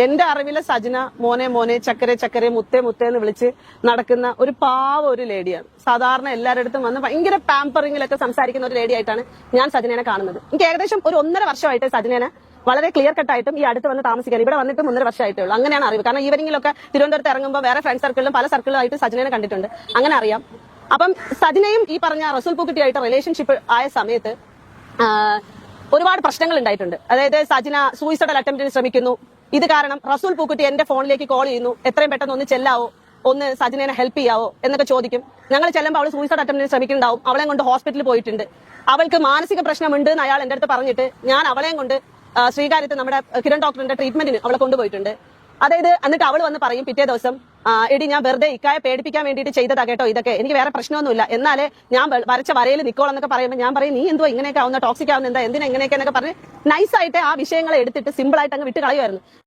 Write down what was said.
എന്റെ അറിവിലെ സജന മോനെ ചക്കരെ മുത്തേ എന്ന് വിളിച്ച് നടക്കുന്ന ഒരു പാവ ഒരു ലേഡിയാണ്. സാധാരണ എല്ലാവരുടെ അടുത്തും വന്ന് ഭയങ്കര പാമ്പറിങ്ങിലൊക്കെ സംസാരിക്കുന്ന ഒരു ലേഡി ആയിട്ടാണ് ഞാൻ സജനേനെ കാണുന്നത്. എനിക്ക് ഏകദേശം ഒരു 1.5 വർഷമായിട്ട് സജനേനെ വളരെ ക്ലിയർ കട്ടായിട്ടും ഈ അടുത്ത് വന്ന് താമസിക്കാൻ ഇവിടെ വന്നിട്ട് 1.5 വർഷമായിട്ടേ ഉള്ളൂ. അങ്ങനെയാണ് അറിവ്. കാരണം ഈവനിങ്ങിലൊക്കെ തിരുവനന്തപുരത്ത് ഇറങ്ങുമ്പോൾ വേറെ ഫ്രണ്ട് സർക്കിളിലും പല സർക്കിളുമായിട്ട് സജനേനെ കണ്ടിട്ടുണ്ട്. അങ്ങനെ അറിയാം. അപ്പം സജനയും ഈ പറഞ്ഞ റസൂൽ പൂക്കുട്ടിയായിട്ട് റിലേഷൻഷിപ്പ് ആയ സമയത്ത് ഒരുപാട് പ്രശ്നങ്ങൾ ഉണ്ടായിട്ടുണ്ട്. അതായത് സജന സൂയിസൈഡൽ അറ്റംപ്റ്റിന് ശ്രമിക്കുന്നു. ഇത് കാരണം റസൂൽ പൂക്കുട്ടി എന്റെ ഫോണിലേക്ക് കോൾ ചെയ്യുന്നു, എത്രയും പെട്ടെന്ന് ഒന്ന് ചെല്ലാവോ, ഒന്ന് സജനേനെ ഹെൽപ്പ് ചെയ്യാവോ എന്നൊക്കെ ചോദിക്കും. ഞങ്ങൾ ചെല്ലുമ്പോൾ അവൾ സൂയിസൈഡ് അറ്റംപ്റ്റിന് ശ്രമിക്കുന്നുണ്ടാവും. അവളെ കൊണ്ട് ഹോസ്പിറ്റലിൽ പോയിട്ടുണ്ട്. അവൾക്ക് മാനസിക പ്രശ്നമുണ്ട് എന്ന് അയാൾ എന്റെ അടുത്ത് പറഞ്ഞിട്ട് ഞാൻ അവളെയും കൊണ്ട് ശ്രീകാര്യത്ത് നമ്മുടെ കിരൺ ഡോക്ടറിന്റെ ട്രീറ്റ്മെന്റിന് അവളെ കൊണ്ടുപോയിട്ടുണ്ട്. അതായത് എന്നിട്ട് അവൾ വന്ന് പറയും പിറ്റേ ദിവസം, എടി ഞാൻ വെറുതെ ഇക്കായെ പേടിപ്പിക്കാൻ വേണ്ടിയിട്ട് ചെയ്തതാ കേട്ടോ, ഇതൊക്കെ എനിക്ക് വേറെ പ്രശ്നമൊന്നുമില്ല, എന്നാലേ ഞാൻ വരച്ച വരയിൽ നിക്കോളെന്നൊക്കെ പറയുമ്പോൾ ഞാൻ പറയും നീ എന്തോ ഇങ്ങനെയൊക്കെ ആവുന്ന, ടോക്സിക് ആവുന്ന, എന്തിനാ ഇങ്ങനെയൊക്കെ എന്നൊക്കെ പറഞ്ഞ് നൈസായിട്ട് ആ വിഷയങ്ങളെ എടുത്തിട്ട് സിമ്പിൾ ആയിട്ട് അങ്ങ് വിട്ട് കളയുമായിരുന്നു.